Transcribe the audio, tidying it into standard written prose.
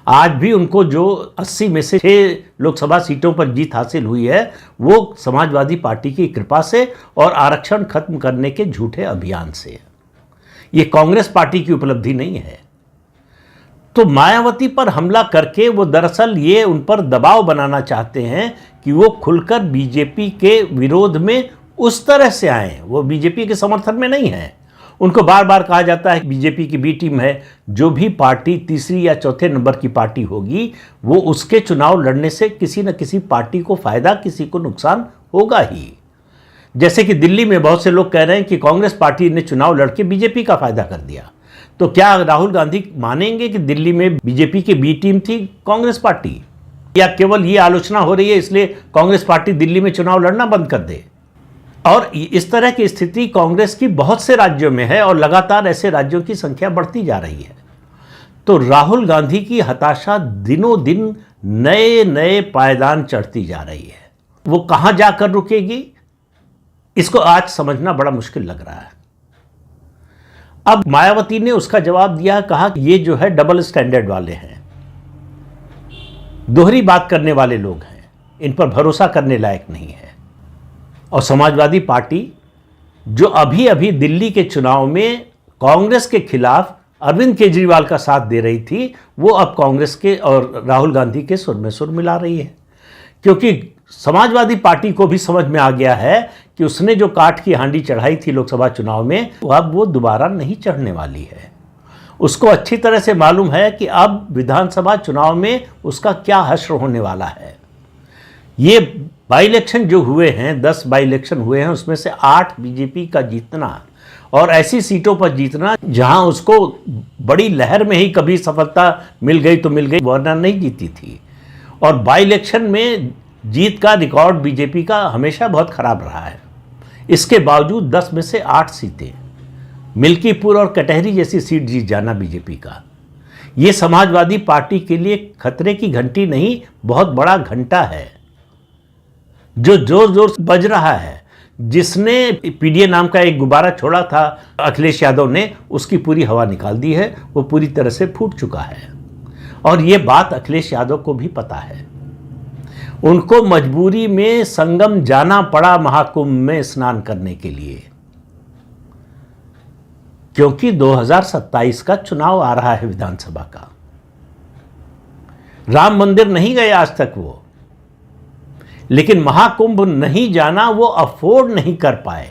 आज भी उनको जो 80 में से 6 लोकसभा सीटों पर जीत हासिल हुई है वो समाजवादी पार्टी की कृपा से और आरक्षण खत्म करने के झूठे अभियान से। ये कांग्रेस पार्टी की उपलब्धि नहीं है। तो मायावती पर हमला करके वो दरअसल ये उन पर दबाव बनाना चाहते हैं कि वो खुलकर बीजेपी के विरोध में उस तरह से आए। वो बीजेपी के समर्थन में नहीं है। उनको बार बार कहा जाता है कि बीजेपी की बी टीम है। जो भी पार्टी तीसरी या चौथे नंबर की पार्टी होगी वो उसके चुनाव लड़ने से किसी न किसी पार्टी को फायदा, किसी को नुकसान होगा ही। जैसे कि दिल्ली में बहुत से लोग कह रहे हैं कि कांग्रेस पार्टी ने चुनाव लड़के बीजेपी का फायदा कर दिया। तो क्या राहुल गांधी मानेंगे कि दिल्ली में बीजेपी की बी टीम थी कांग्रेस पार्टी, या केवल ये आलोचना हो रही है इसलिए कांग्रेस पार्टी दिल्ली में चुनाव लड़ना बंद कर दे? और इस तरह की स्थिति कांग्रेस की बहुत से राज्यों में है और लगातार ऐसे राज्यों की संख्या बढ़ती जा रही है। तो राहुल गांधी की हताशा दिनों दिन नए नए पायदान चढ़ती जा रही है। वो कहां जाकर रुकेगी इसको आज समझना बड़ा मुश्किल लग रहा है। अब मायावती ने उसका जवाब दिया, कहा कि ये जो है डबल स्टैंडर्ड वाले हैं, दोहरी बात करने वाले लोग हैं, इन पर भरोसा करने लायक नहीं है। और समाजवादी पार्टी जो अभी अभी दिल्ली के चुनाव में कांग्रेस के खिलाफ अरविंद केजरीवाल का साथ दे रही थी, वो अब कांग्रेस के और राहुल गांधी के सुर में सुर मिला रही है। क्योंकि समाजवादी पार्टी को भी समझ में आ गया है कि उसने जो काठ की हांडी चढ़ाई थी लोकसभा चुनाव में, अब वो दोबारा नहीं चढ़ने वाली है। उसको अच्छी तरह से मालूम है कि अब विधानसभा चुनाव में उसका क्या हश्र होने वाला है। ये बाई इलेक्शन जो हुए हैं, 10 बाई इलेक्शन हुए हैं, उसमें से 8 बीजेपी का जीतना और ऐसी सीटों पर जीतना जहां उसको बड़ी लहर में ही कभी सफलता मिल गई तो मिल गई, वरना नहीं जीती थी। और बाई इलेक्शन में जीत का रिकॉर्ड बीजेपी का हमेशा बहुत खराब रहा है। इसके बावजूद 10 में से 8 सीटें, मिल्कीपुर और कटहरी जैसी सीट जीत जाना बीजेपी का, ये समाजवादी पार्टी के लिए खतरे की घंटी नहीं, बहुत बड़ा घंटा है जो जोर जोर से बज रहा है। जिसने पीडीए नाम का एक गुब्बारा छोड़ा था अखिलेश यादव ने, उसकी पूरी हवा निकाल दी है, वो पूरी तरह से फूट चुका है। और ये बात अखिलेश यादव को भी पता है। उनको मजबूरी में संगम जाना पड़ा महाकुंभ में स्नान करने के लिए, क्योंकि 2027 का चुनाव आ रहा है विधानसभा का। राम मंदिर नहीं गए आज तक वो, लेकिन महाकुंभ नहीं जाना वो अफोर्ड नहीं कर पाए।